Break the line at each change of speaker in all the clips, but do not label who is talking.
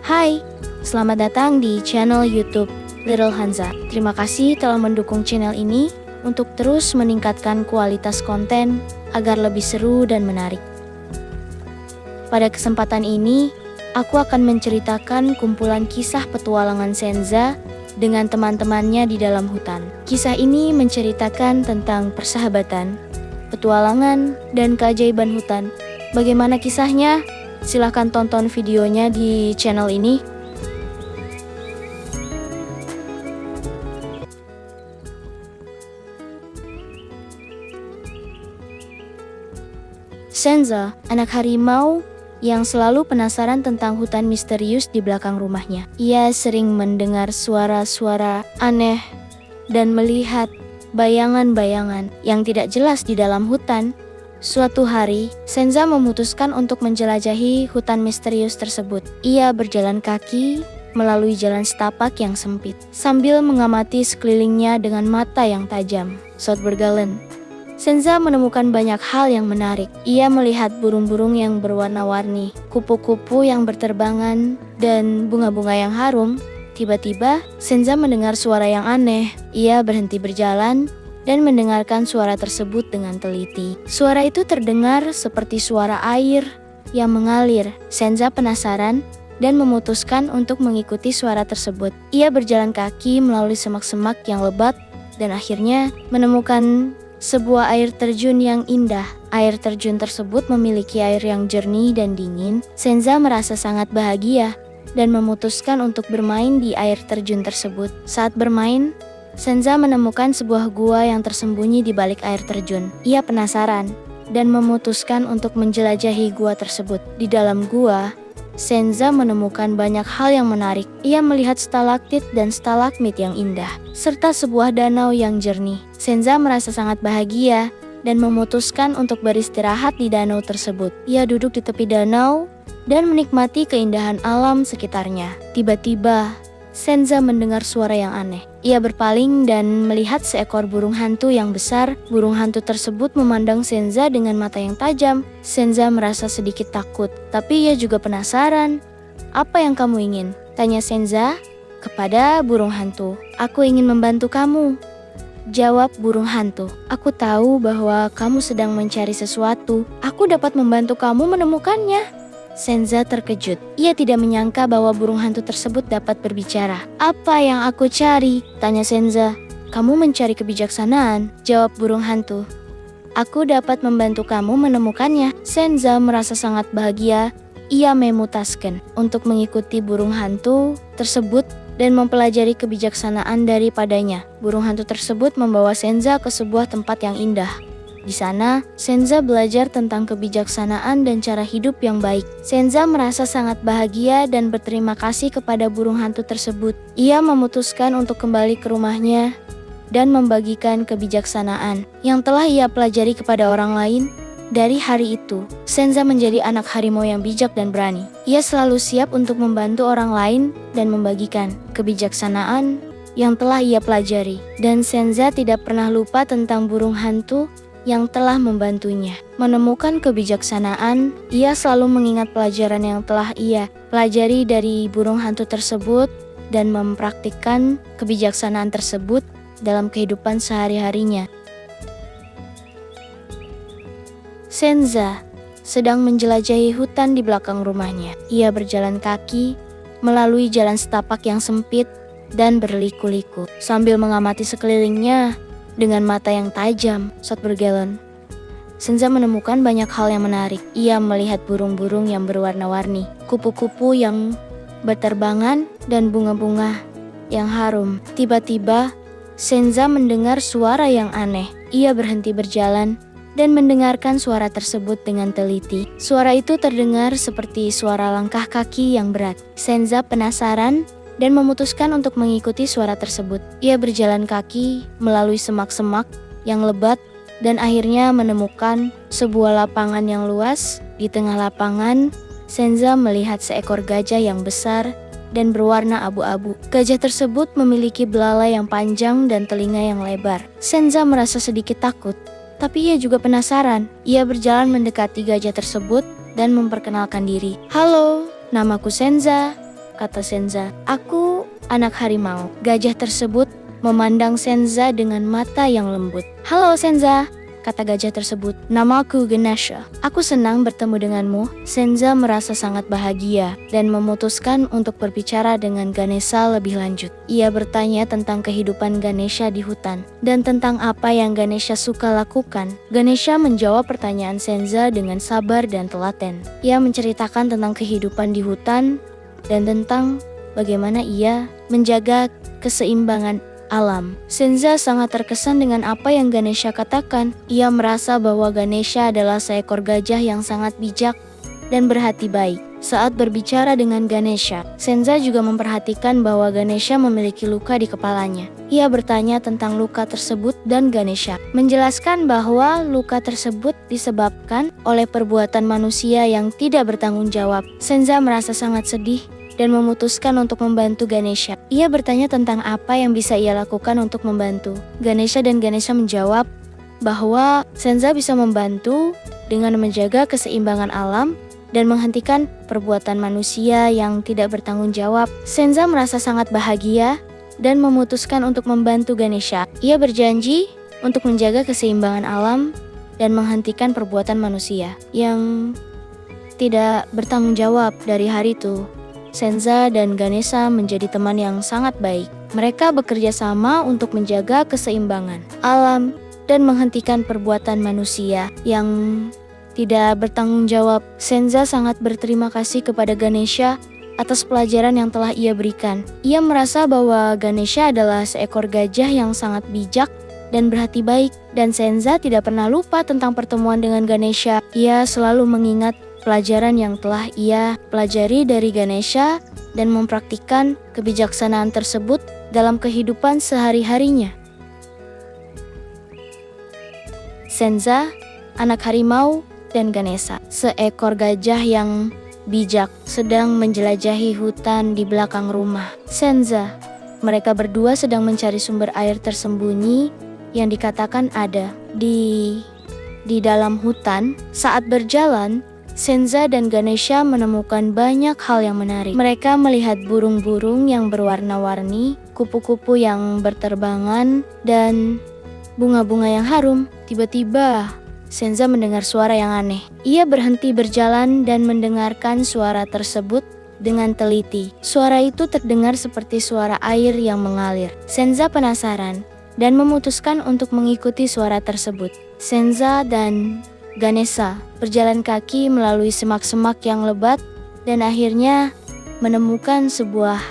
Hai, selamat datang di channel YouTube Little Hanza. Terima kasih telah mendukung channel ini untuk terus meningkatkan kualitas konten agar lebih seru dan menarik. Pada kesempatan ini, aku akan menceritakan kumpulan kisah petualangan Senza dengan teman-temannya di dalam hutan. Kisah ini menceritakan tentang persahabatan, petualangan, dan keajaiban hutan. Bagaimana kisahnya? Silahkan tonton videonya di channel ini. Senza, anak harimau yang selalu penasaran tentang hutan misterius di belakang rumahnya. Ia sering mendengar suara-suara aneh dan melihat bayangan-bayangan yang tidak jelas di dalam hutan. Suatu hari, Senza memutuskan untuk menjelajahi hutan misterius tersebut. Ia berjalan kaki melalui jalan setapak yang sempit, sambil mengamati sekelilingnya dengan mata yang tajam. Saat berjalan, Senza menemukan banyak hal yang menarik. Ia melihat burung-burung yang berwarna-warni, kupu-kupu yang berterbangan, dan bunga-bunga yang harum. Tiba-tiba, Senza mendengar suara yang aneh. Ia berhenti berjalan dan mendengarkan suara tersebut dengan teliti. Suara itu terdengar seperti suara air yang mengalir. Senza penasaran dan memutuskan untuk mengikuti suara tersebut. Ia berjalan kaki melalui semak-semak yang lebat dan akhirnya menemukan sebuah air terjun yang indah. Air terjun tersebut memiliki air yang jernih dan dingin. Senza merasa sangat bahagia dan memutuskan untuk bermain di air terjun tersebut. Saat bermain, Senza menemukan sebuah gua yang tersembunyi di balik air terjun. Ia penasaran dan memutuskan untuk menjelajahi gua tersebut. Di dalam gua, Senza menemukan banyak hal yang menarik. Ia melihat stalaktit dan stalagmit yang indah, serta sebuah danau yang jernih. Senza merasa sangat bahagia dan memutuskan untuk beristirahat di danau tersebut. Ia duduk di tepi danau dan menikmati keindahan alam sekitarnya. Tiba-tiba, Senza mendengar suara yang aneh. Ia berpaling dan melihat seekor burung hantu yang besar. Burung hantu tersebut memandang Senza dengan mata yang tajam. Senza merasa sedikit takut, tapi ia juga penasaran. "Apa yang kamu ingin?" tanya Senza kepada burung hantu. "Aku ingin membantu kamu," jawab burung hantu. "Aku tahu bahwa kamu sedang mencari sesuatu. Aku dapat membantu kamu menemukannya." Senza terkejut. Ia tidak menyangka bahwa burung hantu tersebut dapat berbicara. "Apa yang aku cari?" tanya Senza. "Kamu mencari kebijaksanaan," jawab burung hantu. "Aku dapat membantu kamu menemukannya." Senza merasa sangat bahagia. Ia memutuskan untuk mengikuti burung hantu tersebut dan mempelajari kebijaksanaan daripadanya. Burung hantu tersebut membawa Senza ke sebuah tempat yang indah. Di sana, Senza belajar tentang kebijaksanaan dan cara hidup yang baik. Senza merasa sangat bahagia dan berterima kasih kepada burung hantu tersebut. Ia memutuskan untuk kembali ke rumahnya dan membagikan kebijaksanaan yang telah ia pelajari kepada orang lain. Dari hari itu, Senza menjadi anak harimau yang bijak dan berani. Ia selalu siap untuk membantu orang lain dan membagikan kebijaksanaan yang telah ia pelajari. Dan Senza tidak pernah lupa tentang burung hantu yang telah membantunya menemukan kebijaksanaan. Ia selalu mengingat pelajaran yang telah ia pelajari dari burung hantu tersebut dan mempraktikkan kebijaksanaan tersebut dalam kehidupan sehari-harinya. Senza sedang menjelajahi hutan di belakang rumahnya. Ia berjalan kaki melalui jalan setapak yang sempit dan berliku-liku sambil mengamati sekelilingnya dengan mata yang tajam. Saat berjalan, Senza menemukan banyak hal yang menarik. Ia melihat burung-burung yang berwarna-warni, kupu-kupu yang berterbangan, dan bunga-bunga yang harum. Tiba-tiba, Senza mendengar suara yang aneh. Ia berhenti berjalan dan mendengarkan suara tersebut dengan teliti. Suara itu terdengar seperti suara langkah kaki yang berat. Senza penasaran dan memutuskan untuk mengikuti suara tersebut. Ia berjalan kaki melalui semak-semak yang lebat dan akhirnya menemukan sebuah lapangan yang luas. Di tengah lapangan, Senza melihat seekor gajah yang besar dan berwarna abu-abu. Gajah tersebut memiliki belalai yang panjang dan telinga yang lebar. Senza merasa sedikit takut, tapi ia juga penasaran. Ia berjalan mendekati gajah tersebut dan memperkenalkan diri. "Halo, namaku Senza," kata Senza. Aku anak harimau. Gajah tersebut memandang Senza dengan mata yang lembut. Halo Senza, kata gajah tersebut. Namaku Ganesha. Aku senang bertemu denganmu. Senza merasa sangat bahagia dan memutuskan untuk berbicara dengan Ganesha lebih lanjut. Ia bertanya tentang kehidupan Ganesha di hutan dan tentang apa yang Ganesha suka lakukan. Ganesha menjawab pertanyaan Senza dengan sabar dan telaten. Ia menceritakan tentang kehidupan di hutan dan tentang bagaimana ia menjaga keseimbangan alam. Senza sangat terkesan dengan apa yang Ganesha katakan. Ia merasa bahwa Ganesha adalah seekor gajah yang sangat bijak dan berhati baik. Saat berbicara dengan Ganesha, Senza juga memperhatikan bahwa Ganesha memiliki luka di kepalanya. Ia bertanya tentang luka tersebut dan Ganesha menjelaskan bahwa luka tersebut disebabkan oleh perbuatan manusia yang tidak bertanggung jawab. Senza merasa sangat sedih dan memutuskan untuk membantu Ganesha. Ia bertanya tentang apa yang bisa ia lakukan untuk membantu Ganesha dan Ganesha menjawab bahwa Senza bisa membantu dengan menjaga keseimbangan alam dan menghentikan perbuatan manusia yang tidak bertanggung jawab. Senza merasa sangat bahagia dan memutuskan untuk membantu Ganesha. Ia berjanji untuk menjaga keseimbangan alam dan menghentikan perbuatan manusia yang tidak bertanggung jawab. Dari hari itu, Senza dan Ganesha menjadi teman yang sangat baik. Mereka bekerja sama untuk menjaga keseimbangan alam dan menghentikan perbuatan manusia yang tidak bertanggung jawab. Senza sangat berterima kasih kepada Ganesha atas pelajaran yang telah ia berikan. Ia merasa bahwa Ganesha adalah seekor gajah yang sangat bijak dan berhati baik, dan Senza tidak pernah lupa tentang pertemuan dengan Ganesha. Ia selalu mengingat pelajaran yang telah ia pelajari dari Ganesha dan mempraktikkan kebijaksanaan tersebut dalam kehidupan sehari-harinya. Senza, anak harimau, dan Ganesha, seekor gajah yang bijak, sedang menjelajahi hutan di belakang rumah Senza. Mereka berdua sedang mencari sumber air tersembunyi yang dikatakan ada di dalam hutan. Saat berjalan, Senza dan Ganesha menemukan banyak hal yang menarik. Mereka melihat burung-burung yang berwarna-warni, kupu-kupu yang berterbangan, dan bunga-bunga yang harum. Tiba-tiba, Senza mendengar suara yang aneh. Ia berhenti berjalan dan mendengarkan suara tersebut dengan teliti. Suara itu terdengar seperti suara air yang mengalir. Senza penasaran dan memutuskan untuk mengikuti suara tersebut. Senza dan Ganesha berjalan kaki melalui semak-semak yang lebat dan akhirnya menemukan sebuah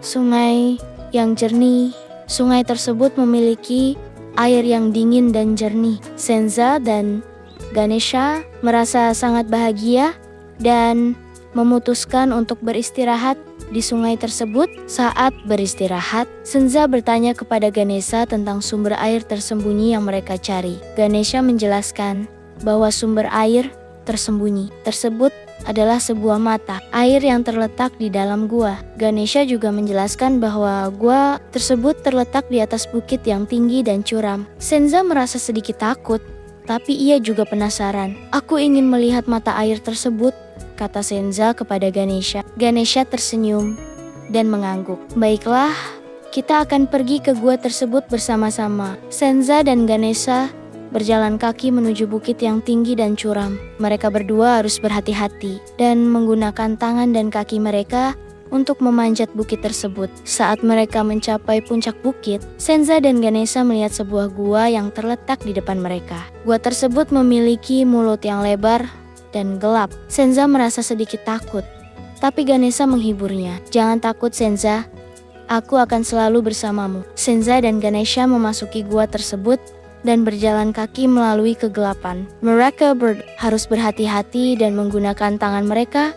sungai yang jernih. Sungai tersebut memiliki air yang dingin dan jernih. Senza dan Ganesha merasa sangat bahagia dan memutuskan untuk beristirahat di sungai tersebut. Saat beristirahat, Senza bertanya kepada Ganesha tentang sumber air tersembunyi yang mereka cari. Ganesha menjelaskan bahwa sumber air tersembunyi tersebut adalah sebuah mata air yang terletak di dalam gua. Ganesha juga menjelaskan bahwa gua tersebut terletak di atas bukit yang tinggi dan curam. Senza merasa sedikit takut, tapi ia juga penasaran. Aku ingin melihat mata air tersebut, kata Senza kepada Ganesha. Ganesha tersenyum dan mengangguk. Baiklah, kita akan pergi ke gua tersebut bersama-sama. Senza dan Ganesha berjalan kaki menuju bukit yang tinggi dan curam. Mereka berdua harus berhati-hati dan menggunakan tangan dan kaki mereka untuk memanjat bukit tersebut. Saat mereka mencapai puncak bukit, Senza dan Ganesha melihat sebuah gua yang terletak di depan mereka. Gua tersebut memiliki mulut yang lebar dan gelap. Senza merasa sedikit takut, tapi Ganesha menghiburnya. Jangan takut Senza, aku akan selalu bersamamu. Senza dan Ganesha memasuki gua tersebut dan berjalan kaki melalui kegelapan. Mereka harus berhati-hati dan menggunakan tangan mereka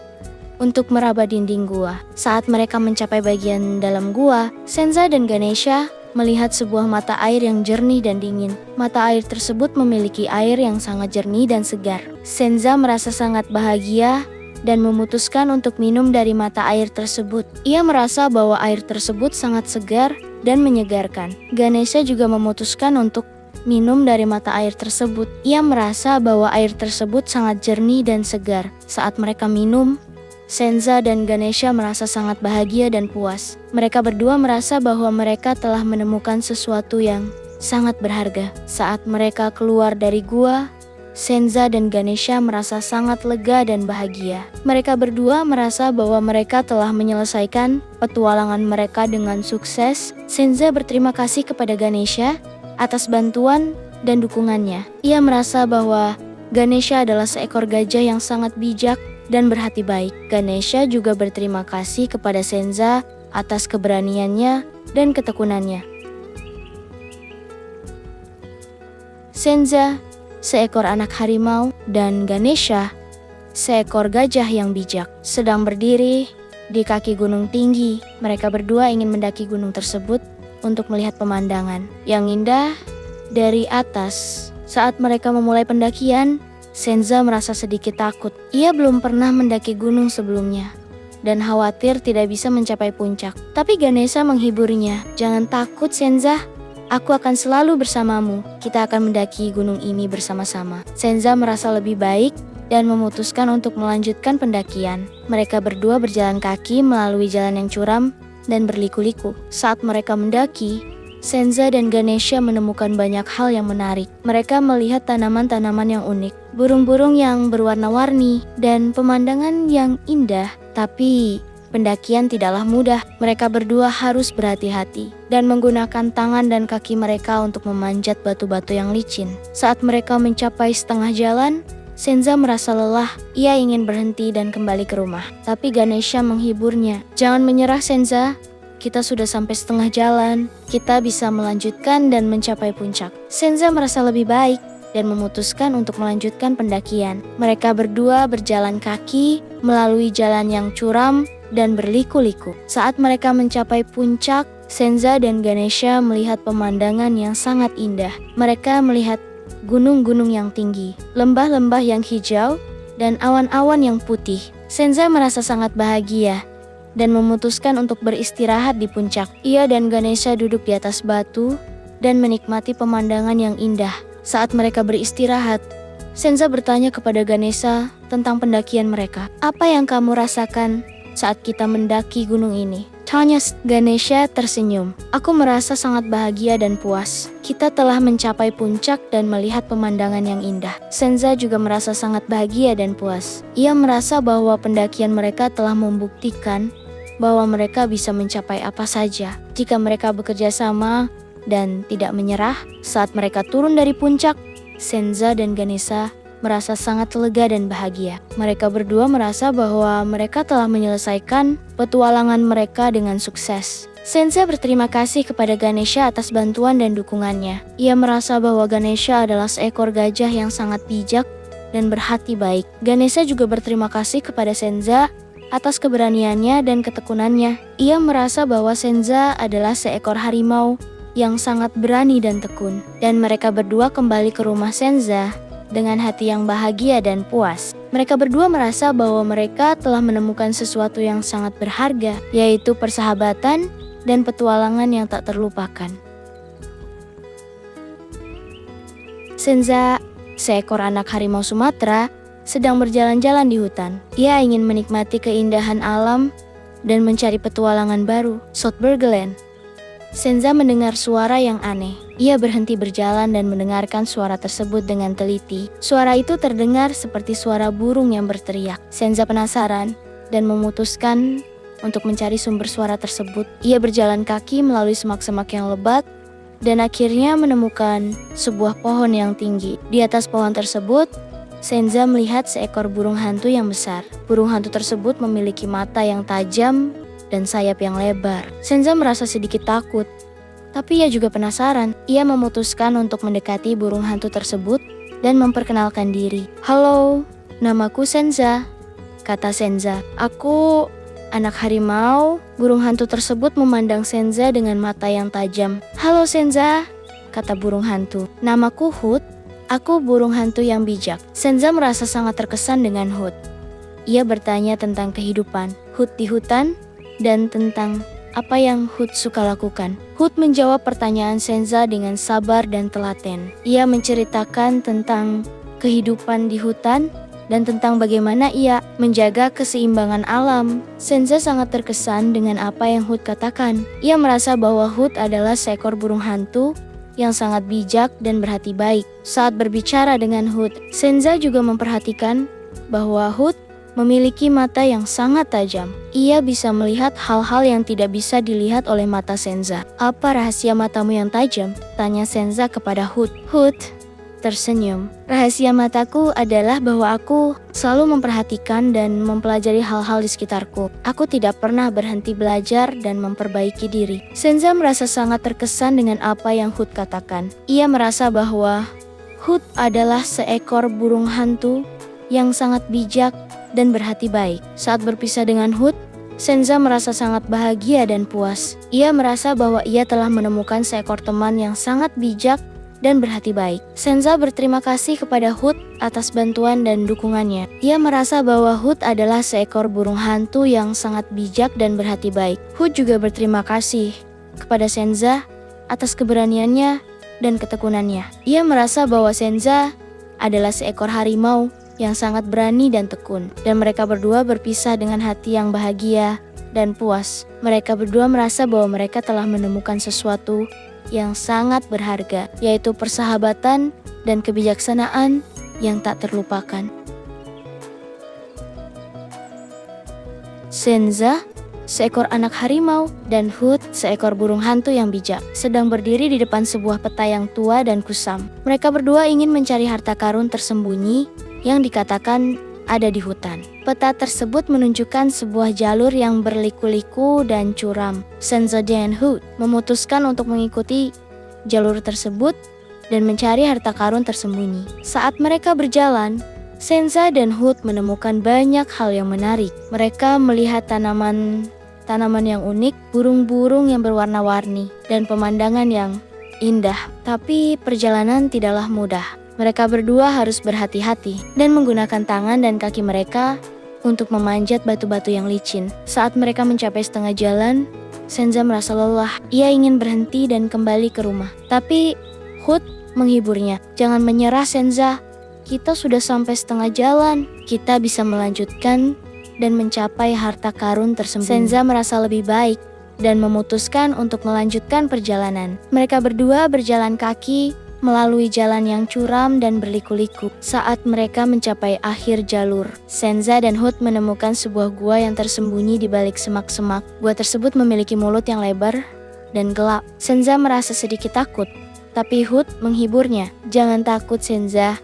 untuk meraba dinding gua. Saat mereka mencapai bagian dalam gua, Senza dan Ganesha melihat sebuah mata air yang jernih dan dingin. Mata air tersebut memiliki air yang sangat jernih dan segar. Senza merasa sangat bahagia dan memutuskan untuk minum dari mata air tersebut. Ia merasa bahwa air tersebut sangat segar dan menyegarkan. Ganesha juga memutuskan untuk minum dari mata air tersebut. Ia merasa bahwa air tersebut sangat jernih dan segar. Saat mereka minum, Senza dan Ganesha merasa sangat bahagia dan puas. Mereka berdua merasa bahwa mereka telah menemukan sesuatu yang sangat berharga. Saat mereka keluar dari gua, Senza dan Ganesha merasa sangat lega dan bahagia. Mereka berdua merasa bahwa mereka telah menyelesaikan petualangan mereka dengan sukses. Senza berterima kasih kepada Ganesha atas bantuan dan dukungannya. Ia merasa bahwa Ganesha adalah seekor gajah yang sangat bijak dan berhati baik. Ganesha juga berterima kasih kepada Senza atas keberaniannya dan ketekunannya. Senza, seekor anak harimau, dan Ganesha, seekor gajah yang bijak, sedang berdiri di kaki gunung tinggi. Mereka berdua ingin mendaki gunung tersebut untuk melihat pemandangan yang indah dari atas. Saat mereka memulai pendakian, Senza merasa sedikit takut. Ia belum pernah mendaki gunung sebelumnya dan khawatir tidak bisa mencapai puncak. Tapi Ganesha menghiburnya. "Jangan takut, Senza. Aku akan selalu bersamamu. Kita akan mendaki gunung ini bersama-sama." Senza merasa lebih baik dan memutuskan untuk melanjutkan pendakian. Mereka berdua berjalan kaki melalui jalan yang curam dan berliku-liku. Saat mereka mendaki, Senza dan Ganesha menemukan banyak hal yang menarik. Mereka melihat tanaman-tanaman yang unik, burung-burung yang berwarna-warni, dan pemandangan yang indah. Tapi pendakian tidaklah mudah. Mereka berdua harus berhati-hati dan menggunakan tangan dan kaki mereka untuk memanjat batu-batu yang licin. Saat mereka mencapai setengah jalan, Senza merasa lelah. Ia ingin berhenti dan kembali ke rumah. Tapi Ganesha menghiburnya. "Jangan menyerah, Senza. Kita sudah sampai setengah jalan. Kita bisa melanjutkan dan mencapai puncak." Senza merasa lebih baik dan memutuskan untuk melanjutkan pendakian. Mereka berdua berjalan kaki melalui jalan yang curam dan berliku-liku. Saat mereka mencapai puncak, Senza dan Ganesha melihat pemandangan yang sangat indah. Mereka melihat gunung-gunung yang tinggi, lembah-lembah yang hijau, dan awan-awan yang putih. Senza merasa sangat bahagia dan memutuskan untuk beristirahat di puncak. Ia dan Ganesha duduk di atas batu dan menikmati pemandangan yang indah. Saat mereka beristirahat, Senza bertanya kepada Ganesha tentang pendakian mereka. "Apa yang kamu rasakan saat kita mendaki gunung ini?" Tanya Ganesha tersenyum. "Aku merasa sangat bahagia dan puas. Kita telah mencapai puncak dan melihat pemandangan yang indah." Senza juga merasa sangat bahagia dan puas. Ia merasa bahwa pendakian mereka telah membuktikan bahwa mereka bisa mencapai apa saja jika mereka bekerja sama dan tidak menyerah. Saat mereka turun dari puncak, Senza dan Ganesha merasa sangat lega dan bahagia. Mereka berdua merasa bahwa mereka telah menyelesaikan petualangan mereka dengan sukses. Senza berterima kasih kepada Ganesha atas bantuan dan dukungannya. Ia merasa bahwa Ganesha adalah seekor gajah yang sangat bijak dan berhati baik. Ganesha juga berterima kasih kepada Senza atas keberaniannya dan ketekunannya. Ia merasa bahwa Senza adalah seekor harimau yang sangat berani dan tekun. Dan mereka berdua kembali ke rumah Senza dengan hati yang bahagia dan puas. Mereka berdua merasa bahwa mereka telah menemukan sesuatu yang sangat berharga, yaitu persahabatan dan petualangan yang tak terlupakan. Senza, seekor anak harimau Sumatera, sedang berjalan-jalan di hutan. Ia ingin menikmati keindahan alam dan mencari petualangan baru. Soutbergelen. Senza mendengar suara yang aneh. Ia berhenti berjalan dan mendengarkan suara tersebut dengan teliti. Suara itu terdengar seperti suara burung yang berteriak. Senza penasaran dan memutuskan untuk mencari sumber suara tersebut. Ia berjalan kaki melalui semak-semak yang lebat dan akhirnya menemukan sebuah pohon yang tinggi. Di atas pohon tersebut, Senza melihat seekor burung hantu yang besar. Burung hantu tersebut memiliki mata yang tajam dan sayap yang lebar. Senza merasa sedikit takut, tapi ia juga penasaran. Ia memutuskan untuk mendekati burung hantu tersebut dan memperkenalkan diri. "Halo, namaku Senza," kata Senza. "Aku anak harimau." Burung hantu tersebut memandang Senza dengan mata yang tajam. "Halo Senza," kata burung hantu. "Namaku Hoot. Aku burung hantu yang bijak." Senza merasa sangat terkesan dengan Hoot. Ia bertanya tentang kehidupan Hoot di hutan dan tentang apa yang Hoot suka lakukan. Hoot menjawab pertanyaan Senza dengan sabar dan telaten. Ia menceritakan tentang kehidupan di hutan dan tentang bagaimana ia menjaga keseimbangan alam. Senza sangat terkesan dengan apa yang Hood katakan. Ia merasa bahwa Hood adalah seekor burung hantu yang sangat bijak dan berhati baik. Saat berbicara dengan Hood, Senza juga memperhatikan bahwa Hood memiliki mata yang sangat tajam. Ia bisa melihat hal-hal yang tidak bisa dilihat oleh mata Senza. "Apa rahasia matamu yang tajam?" tanya Senza kepada Hood. Hood tersenyum. "Rahasia mataku adalah bahwa aku selalu memperhatikan dan mempelajari hal-hal di sekitarku. Aku tidak pernah berhenti belajar dan memperbaiki diri." Senza merasa sangat terkesan dengan apa yang Hood katakan. Ia merasa bahwa Hood adalah seekor burung hantu yang sangat bijak dan berhati baik. Saat berpisah dengan Hood, Senza merasa sangat bahagia dan puas. Ia merasa bahwa ia telah menemukan seekor teman yang sangat bijak dan berhati baik. Senza berterima kasih kepada Hood atas bantuan dan dukungannya. Ia merasa bahwa Hood adalah seekor burung hantu yang sangat bijak dan berhati baik. Hood juga berterima kasih kepada Senza atas keberaniannya dan ketekunannya. Ia merasa bahwa Senza adalah seekor harimau yang sangat berani dan tekun, dan mereka berdua berpisah dengan hati yang bahagia dan puas. Mereka berdua merasa bahwa mereka telah menemukan sesuatu yang sangat berharga, yaitu persahabatan dan kebijaksanaan yang tak terlupakan. Senza, seekor anak harimau, dan Hood, seekor burung hantu yang bijak, sedang berdiri di depan sebuah peta yang tua dan kusam. Mereka berdua ingin mencari harta karun tersembunyi yang dikatakan ada di hutan. Peta tersebut menunjukkan sebuah jalur yang berliku-liku dan curam. Senza dan Hood memutuskan untuk mengikuti jalur tersebut dan mencari harta karun tersembunyi. Saat mereka berjalan, Senza dan Hood menemukan banyak hal yang menarik. Mereka melihat tanaman yang unik, burung-burung yang berwarna-warni, dan pemandangan yang indah. Tapi perjalanan tidaklah mudah. Mereka berdua harus berhati-hati dan menggunakan tangan dan kaki mereka untuk memanjat batu-batu yang licin. Saat mereka mencapai setengah jalan, Senza merasa lelah. Ia ingin berhenti dan kembali ke rumah. Tapi Hood menghiburnya. "Jangan menyerah, Senza. Kita sudah sampai setengah jalan. Kita bisa melanjutkan dan mencapai harta karun tersembunyi." Senza merasa lebih baik dan memutuskan untuk melanjutkan perjalanan. Mereka berdua berjalan kaki melalui jalan yang curam dan berliku-liku. Saat mereka mencapai akhir jalur, Senza dan Hood menemukan sebuah gua yang tersembunyi di balik semak-semak. Gua tersebut memiliki mulut yang lebar dan gelap. Senza merasa sedikit takut, tapi Hood menghiburnya. "Jangan takut, Senza.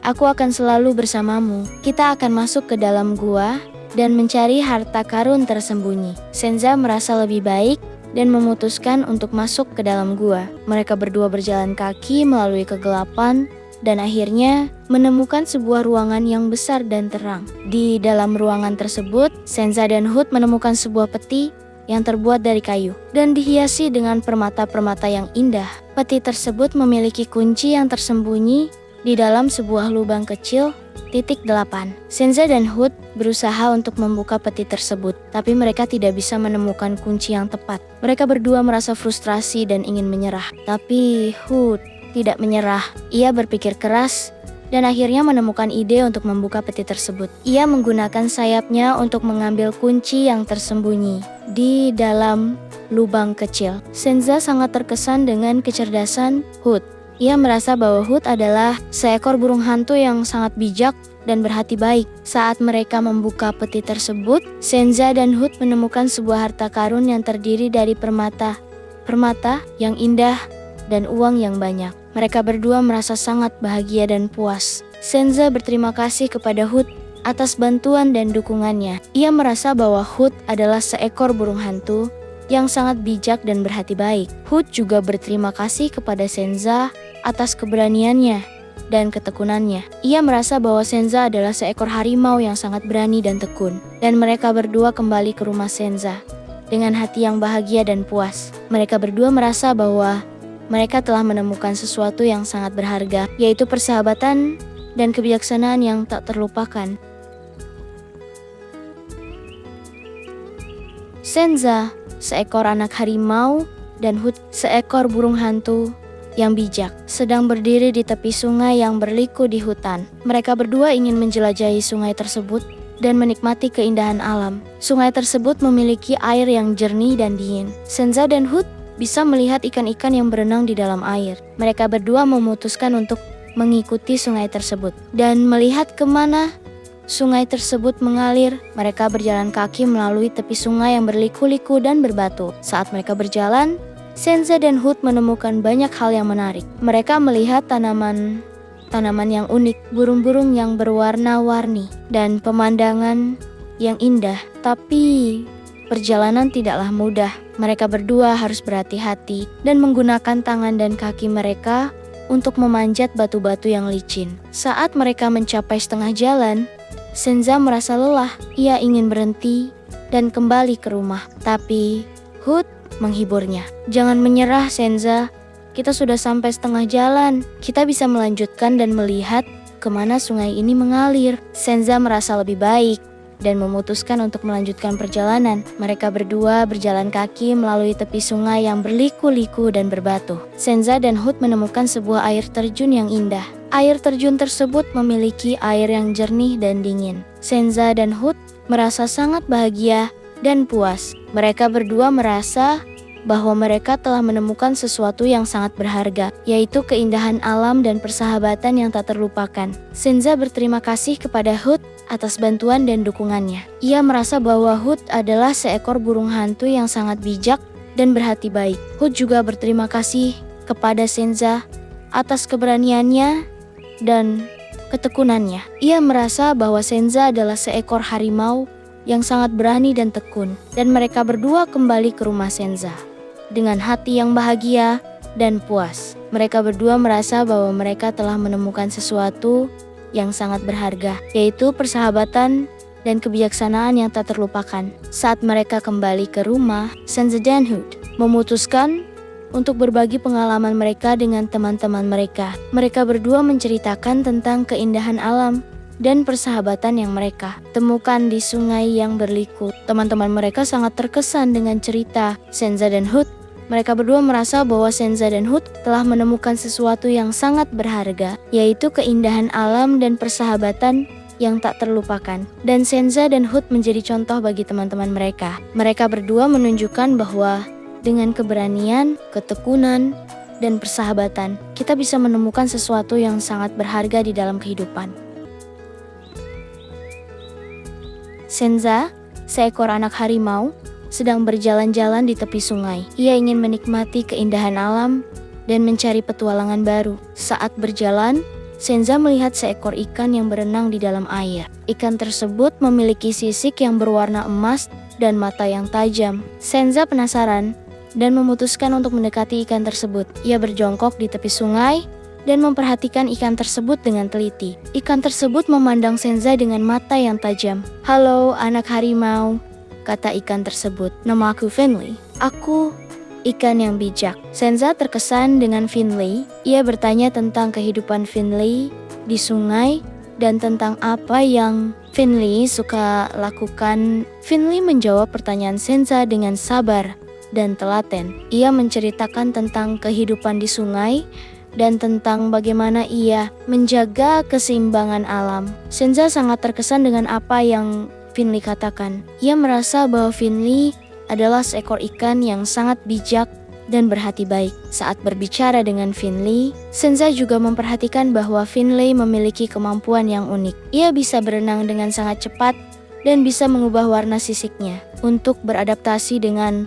Aku akan selalu bersamamu. Kita akan masuk ke dalam gua dan mencari harta karun tersembunyi." Senza merasa lebih baik dan memutuskan untuk masuk ke dalam gua. Mereka berdua berjalan kaki melalui kegelapan dan akhirnya menemukan sebuah ruangan yang besar dan terang. Di dalam ruangan tersebut, Senza dan Hood menemukan sebuah peti yang terbuat dari kayu dan dihiasi dengan permata-permata yang indah. Peti tersebut memiliki kunci yang tersembunyi di dalam sebuah lubang kecil, 8. Senza dan Hood berusaha untuk membuka peti tersebut, tapi mereka tidak bisa menemukan kunci yang tepat. Mereka berdua merasa frustrasi dan ingin menyerah. Tapi Hood tidak menyerah. Ia berpikir keras dan akhirnya menemukan ide untuk membuka peti tersebut. Ia menggunakan sayapnya untuk mengambil kunci yang tersembunyi di dalam lubang kecil. Senza sangat terkesan dengan kecerdasan Hood. Ia merasa bahwa Hood adalah seekor burung hantu yang sangat bijak dan berhati baik. Saat mereka membuka peti tersebut, Senza dan Hood menemukan sebuah harta karun yang terdiri dari permata yang indah dan uang yang banyak. Mereka berdua merasa sangat bahagia dan puas. Senza berterima kasih kepada Hood atas bantuan dan dukungannya. Ia merasa bahwa Hood adalah seekor burung hantu yang sangat bijak dan berhati baik. Hood juga berterima kasih kepada Senza atas keberaniannya dan ketekunannya. Ia merasa bahwa Senza adalah seekor harimau yang sangat berani dan tekun. Dan mereka berdua kembali ke rumah Senza dengan hati yang bahagia dan puas. Mereka berdua merasa bahwa mereka telah menemukan sesuatu yang sangat berharga, yaitu persahabatan dan kebijaksanaan yang tak terlupakan. Senza, seekor anak harimau, dan Hood, seekor burung hantu, yang bijak, sedang berdiri di tepi sungai yang berliku di hutan. Mereka berdua ingin menjelajahi sungai tersebut dan menikmati keindahan alam. Sungai tersebut memiliki air yang jernih dan dingin. Senza dan Hoot bisa melihat ikan-ikan yang berenang di dalam air. Mereka berdua memutuskan untuk mengikuti sungai tersebut dan melihat kemana sungai tersebut mengalir. Mereka berjalan kaki melalui tepi sungai yang berliku-liku dan berbatu. Saat mereka berjalan, Senza dan Hoot menemukan banyak hal yang menarik. Mereka melihat tanaman yang unik, burung-burung yang berwarna-warni, dan pemandangan yang indah. Tapi perjalanan tidaklah mudah. Mereka berdua harus berhati-hati dan menggunakan tangan dan kaki mereka untuk memanjat batu-batu yang licin. Saat mereka mencapai setengah jalan, Senza merasa lelah. Ia ingin berhenti dan kembali ke rumah. Tapi Hoot menghiburnya. "Jangan menyerah, Senza. Kita sudah sampai setengah jalan. Kita bisa melanjutkan dan melihat kemana sungai ini mengalir." Senza merasa lebih baik dan memutuskan untuk melanjutkan perjalanan. Mereka berdua berjalan kaki melalui tepi sungai yang berliku-liku dan berbatu. Senza dan Hoot menemukan sebuah air terjun yang indah. Air terjun tersebut memiliki air yang jernih dan dingin. Senza dan Hoot merasa sangat bahagia dan puas. Mereka berdua merasa bahwa mereka telah menemukan sesuatu yang sangat berharga, yaitu keindahan alam dan persahabatan yang tak terlupakan. Senza berterima kasih kepada Hoot atas bantuan dan dukungannya. Ia merasa bahwa Hoot adalah seekor burung hantu yang sangat bijak dan berhati baik. Hoot juga berterima kasih kepada Senza atas keberaniannya dan ketekunannya. Ia merasa bahwa Senza adalah seekor harimau yang sangat berani dan tekun, dan mereka berdua kembali ke rumah Senza dengan hati yang bahagia dan puas. Mereka berdua merasa bahwa mereka telah menemukan sesuatu yang sangat berharga, yaitu persahabatan dan kebijaksanaan yang tak terlupakan. Saat mereka kembali ke rumah, Senza dan Hoot memutuskan untuk berbagi pengalaman mereka dengan teman-teman mereka. Mereka berdua menceritakan tentang keindahan alam dan persahabatan yang mereka temukan di sungai yang berliku. Teman-teman mereka sangat terkesan dengan cerita Senza dan Hoot. Mereka berdua merasa bahwa Senza dan Hoot telah menemukan sesuatu yang sangat berharga, yaitu keindahan alam dan persahabatan yang tak terlupakan. Dan Senza dan Hoot menjadi contoh bagi teman-teman mereka. Mereka berdua menunjukkan bahwa dengan keberanian, ketekunan, dan persahabatan, kita bisa menemukan sesuatu yang sangat berharga di dalam kehidupan. Senza, seekor anak harimau, sedang berjalan-jalan di tepi sungai. Ia ingin menikmati keindahan alam dan mencari petualangan baru. Saat berjalan, Senza melihat seekor ikan yang berenang di dalam air. Ikan tersebut memiliki sisik yang berwarna emas dan mata yang tajam. Senza penasaran dan memutuskan untuk mendekati ikan tersebut. Ia berjongkok di tepi sungai dan memperhatikan ikan tersebut dengan teliti. Ikan tersebut memandang Senza dengan mata yang tajam. "Halo anak harimau," kata ikan tersebut. "Namaku Finley. Aku ikan yang bijak." Senza terkesan dengan Finley. Ia bertanya tentang kehidupan Finley di sungai dan tentang apa yang Finley suka lakukan. Finley menjawab pertanyaan Senza dengan sabar dan telaten. Ia menceritakan tentang kehidupan di sungai dan tentang bagaimana ia menjaga keseimbangan alam. Senza sangat terkesan dengan apa yang Finley katakan. Ia merasa bahwa Finley adalah seekor ikan yang sangat bijak dan berhati baik. Saat berbicara dengan Finley, Senza juga memperhatikan bahwa Finley memiliki kemampuan yang unik. Ia bisa berenang dengan sangat cepat dan bisa mengubah warna sisiknya untuk beradaptasi dengan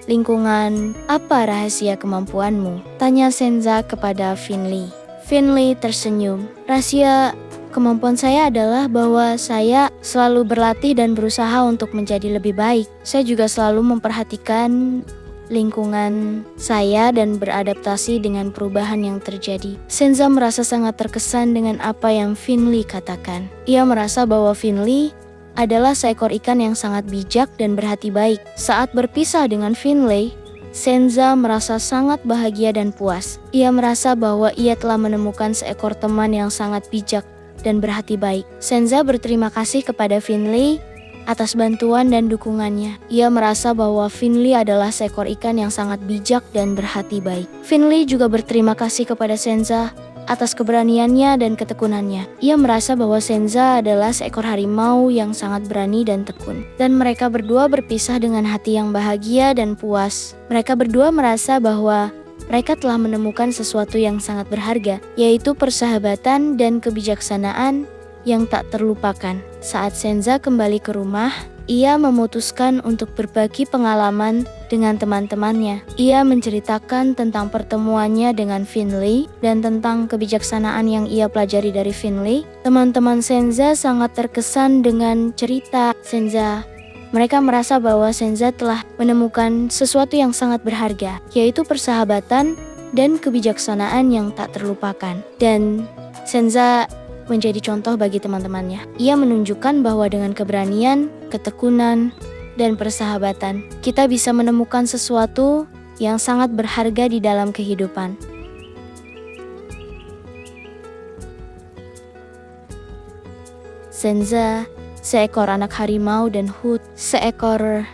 lingkungan. "Apa rahasia kemampuanmu?" tanya Senza kepada Finley. Finley tersenyum. "Rahasia kemampuan saya adalah bahwa saya selalu berlatih dan berusaha untuk menjadi lebih baik. Saya juga selalu memperhatikan lingkungan saya dan beradaptasi dengan perubahan yang terjadi." Senza merasa sangat terkesan dengan apa yang Finley katakan. Ia merasa bahwa Finley adalah seekor ikan yang sangat bijak dan berhati baik. Saat berpisah dengan Finley, Senza merasa sangat bahagia dan puas. Ia merasa bahwa ia telah menemukan seekor teman yang sangat bijak dan berhati baik. Senza berterima kasih kepada Finley atas bantuan dan dukungannya. Ia merasa bahwa Finley adalah seekor ikan yang sangat bijak dan berhati baik. Finley juga berterima kasih kepada Senza atas keberaniannya dan ketekunannya. Ia merasa bahwa Senza adalah seekor harimau yang sangat berani dan tekun. Dan mereka berdua berpisah dengan hati yang bahagia dan puas. Mereka berdua merasa bahwa mereka telah menemukan sesuatu yang sangat berharga, yaitu persahabatan dan kebijaksanaan yang tak terlupakan. Saat Senza kembali ke rumah, ia memutuskan untuk berbagi pengalaman dengan teman-temannya. Ia menceritakan tentang pertemuannya dengan Finley dan tentang kebijaksanaan yang ia pelajari dari Finley. Teman-teman Senza sangat terkesan dengan cerita Senza. Mereka merasa bahwa Senza telah menemukan sesuatu yang sangat berharga, yaitu persahabatan dan kebijaksanaan yang tak terlupakan. Dan Senza menjadi contoh bagi teman-temannya. Ia menunjukkan bahwa dengan keberanian, ketekunan, dan persahabatan, kita bisa menemukan sesuatu yang sangat berharga di dalam kehidupan. Senza, seekor anak harimau, dan Hoot, seekor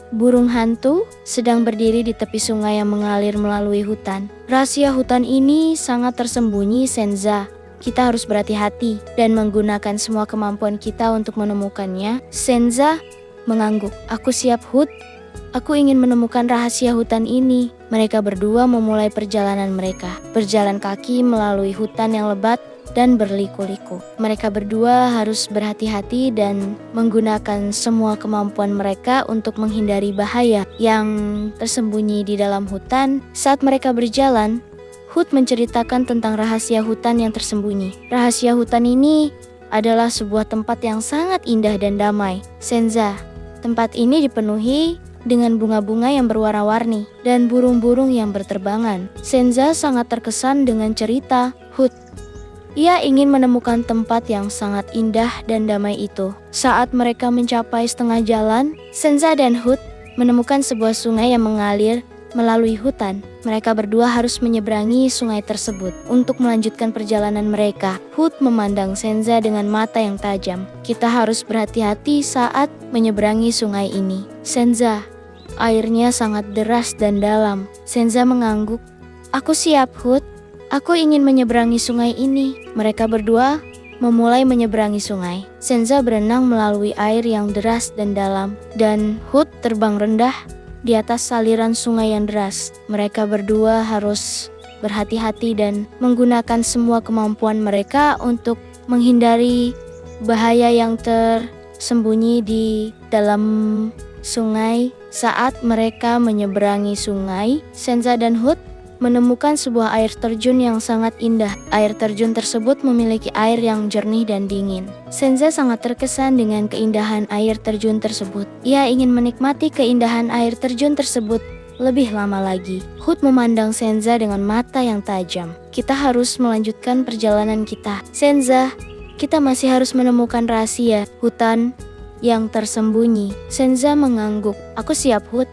burung hantu, sedang berdiri di tepi sungai yang mengalir melalui hutan. Rahasia hutan ini sangat tersembunyi, Senza. Kita harus berhati-hati dan menggunakan semua kemampuan kita untuk menemukannya. Senza mengangguk. Aku siap, Hoot. Aku ingin menemukan rahasia hutan ini. Mereka berdua memulai perjalanan mereka. Berjalan kaki melalui hutan yang lebat dan berliku-liku. Mereka berdua harus berhati-hati dan menggunakan semua kemampuan mereka untuk menghindari bahaya yang tersembunyi di dalam hutan. Saat mereka berjalan, Hoot menceritakan tentang rahasia hutan yang tersembunyi. Rahasia hutan ini adalah sebuah tempat yang sangat indah dan damai. Senza, tempat ini dipenuhi dengan bunga-bunga yang berwarna-warni dan burung-burung yang berterbangan. Senza sangat terkesan dengan cerita Hoot. Ia ingin menemukan tempat yang sangat indah dan damai itu. Saat mereka mencapai setengah jalan, Senza dan Hoot menemukan sebuah sungai yang mengalir melalui hutan. Mereka berdua harus menyeberangi sungai tersebut untuk melanjutkan perjalanan mereka. Hoot memandang Senza dengan mata yang tajam. Kita harus berhati-hati saat menyeberangi sungai ini. Senza, airnya sangat deras dan dalam. Senza mengangguk. Aku siap, Hoot. Aku ingin menyeberangi sungai ini. Mereka berdua memulai menyeberangi sungai. Senza berenang melalui air yang deras dan dalam, dan Hoot terbang rendah di atas saliran sungai yang deras. Mereka berdua harus berhati-hati dan menggunakan semua kemampuan mereka untuk menghindari bahaya yang tersembunyi di dalam sungai. Saat mereka menyeberangi sungai, Senza dan Hoot menemukan sebuah air terjun yang sangat indah. Air terjun tersebut memiliki air yang jernih dan dingin. Senza sangat terkesan dengan keindahan air terjun tersebut. Ia ingin menikmati keindahan air terjun tersebut lebih lama lagi. Hoot memandang Senza dengan mata yang tajam. Kita harus melanjutkan perjalanan kita. Senza, kita masih harus menemukan rahasia hutan yang tersembunyi. Senza mengangguk. Aku siap, Hoot.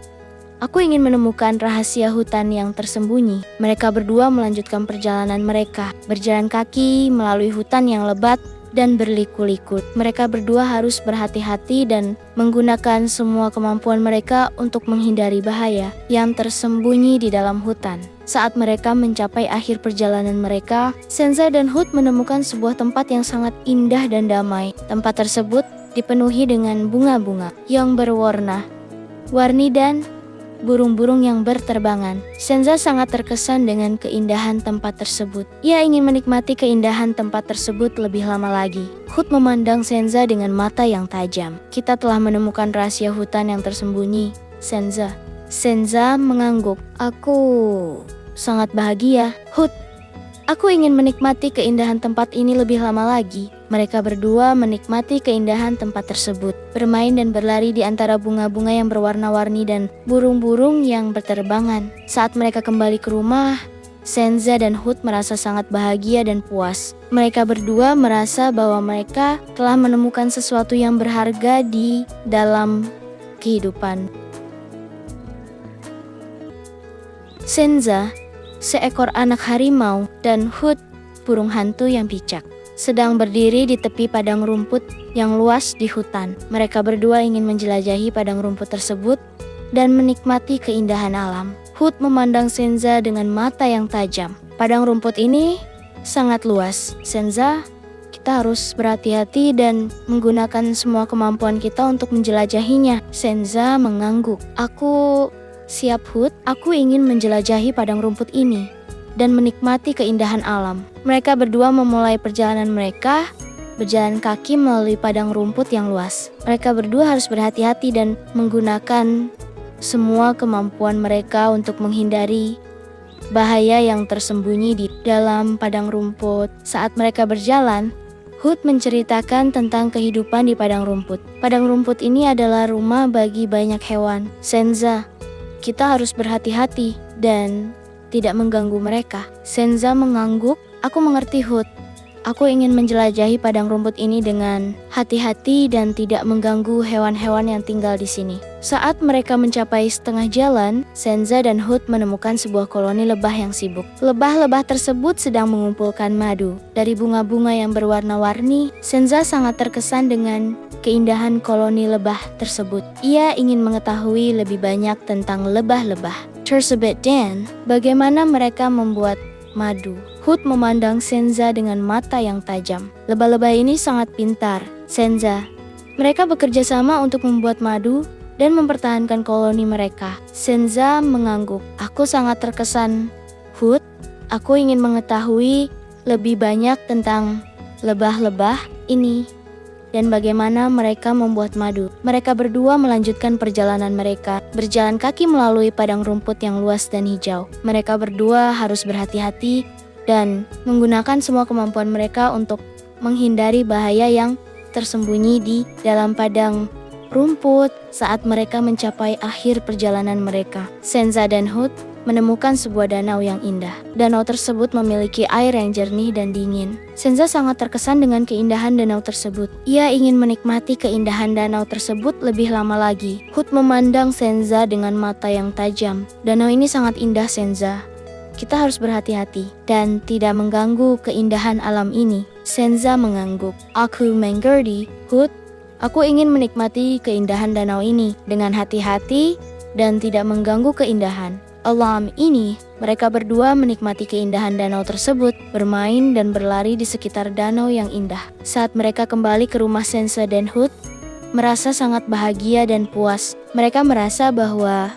Aku ingin menemukan rahasia hutan yang tersembunyi. Mereka berdua melanjutkan perjalanan mereka, berjalan kaki melalui hutan yang lebat dan berliku-liku. Mereka berdua harus berhati-hati dan menggunakan semua kemampuan mereka untuk menghindari bahaya yang tersembunyi di dalam hutan. Saat mereka mencapai akhir perjalanan mereka, Senza dan Hoot menemukan sebuah tempat yang sangat indah dan damai. Tempat tersebut dipenuhi dengan bunga-bunga yang berwarna-warni dan burung-burung yang berterbangan. Senza sangat terkesan dengan keindahan tempat tersebut. Ia ingin menikmati keindahan tempat tersebut lebih lama lagi. Hoot memandang Senza dengan mata yang tajam. Kita telah menemukan rahasia hutan yang tersembunyi, Senza. Senza mengangguk. Aku sangat bahagia, Hoot. Aku ingin menikmati keindahan tempat ini lebih lama lagi. Mereka berdua menikmati keindahan tempat tersebut, bermain dan berlari di antara bunga-bunga yang berwarna-warni dan burung-burung yang berterbangan. Saat mereka kembali ke rumah, Senza dan Hoot merasa sangat bahagia dan puas. Mereka berdua merasa bahwa mereka telah menemukan sesuatu yang berharga di dalam kehidupan. Senza, seekor anak harimau, dan Hoot, burung hantu yang bijak. sedang berdiri di tepi padang rumput yang luas di hutan. Mereka berdua ingin menjelajahi padang rumput tersebut dan menikmati keindahan alam. Hood memandang Senza dengan mata yang tajam. Padang rumput ini sangat luas. Senza, kita harus berhati-hati dan menggunakan semua kemampuan kita untuk menjelajahinya. Senza mengangguk. Aku siap, Hood. Aku ingin menjelajahi padang rumput ini dan menikmati keindahan alam. Mereka berdua memulai perjalanan mereka, berjalan kaki melalui padang rumput yang luas. Mereka berdua harus berhati-hati dan menggunakan semua kemampuan mereka untuk menghindari bahaya yang tersembunyi di dalam padang rumput. Saat mereka berjalan, Hood menceritakan tentang kehidupan di padang rumput. Padang rumput ini adalah rumah bagi banyak hewan. Senza, kita harus berhati-hati dan tidak mengganggu mereka. Senza mengangguk. Aku mengerti, Hood. Aku ingin menjelajahi padang rumput ini dengan hati-hati dan tidak mengganggu hewan-hewan yang tinggal di sini. Saat mereka mencapai setengah jalan, Senza dan Hood menemukan sebuah koloni lebah yang sibuk. Lebah-lebah tersebut sedang mengumpulkan madu dari bunga-bunga yang berwarna-warni. Senza sangat terkesan dengan keindahan koloni lebah tersebut. Ia ingin mengetahui lebih banyak tentang lebah-lebah tersebut dan bagaimana mereka membuat madu. Hood memandang Senza dengan mata yang tajam. Lebah-lebah ini sangat pintar, Senza. Mereka bekerja sama untuk membuat madu dan mempertahankan koloni mereka. Senza mengangguk. Aku sangat terkesan, Hood. Aku ingin mengetahui lebih banyak tentang lebah-lebah ini dan bagaimana mereka membuat madu. Mereka berdua melanjutkan perjalanan mereka, berjalan kaki melalui padang rumput yang luas dan hijau. Mereka berdua harus berhati-hati dan menggunakan semua kemampuan mereka untuk menghindari bahaya yang tersembunyi di dalam padang rumput. Saat mereka mencapai akhir perjalanan mereka, Senza dan Hood menemukan sebuah danau yang indah. Danau tersebut memiliki air yang jernih dan dingin. Senza sangat terkesan dengan keindahan danau tersebut. Ia ingin menikmati keindahan danau tersebut lebih lama lagi. Hood memandang Senza dengan mata yang tajam. Danau ini sangat indah, Senza. Kita harus berhati-hati dan tidak mengganggu keindahan alam ini. Senza mengangguk. Aku mengerti, Hood. Aku ingin menikmati keindahan danau ini dengan hati-hati dan tidak mengganggu keindahan alam ini. Mereka berdua menikmati keindahan danau tersebut, bermain dan berlari di sekitar danau yang indah. Saat mereka kembali ke rumah, Senza dan Hood merasa sangat bahagia dan puas. Mereka merasa bahwa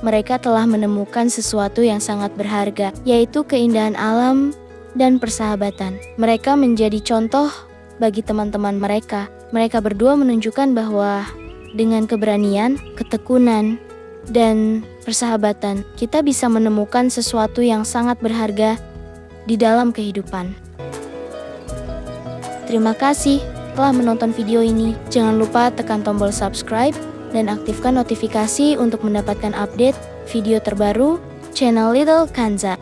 mereka telah menemukan sesuatu yang sangat berharga, yaitu keindahan alam dan persahabatan. Mereka menjadi contoh bagi teman-teman mereka. Mereka berdua menunjukkan bahwa dengan keberanian, ketekunan, dan persahabatan, kita bisa menemukan sesuatu yang sangat berharga di dalam kehidupan. Terima kasih telah menonton video ini. Jangan lupa tekan tombol subscribe dan aktifkan notifikasi untuk mendapatkan update video terbaru channel Little Kanza.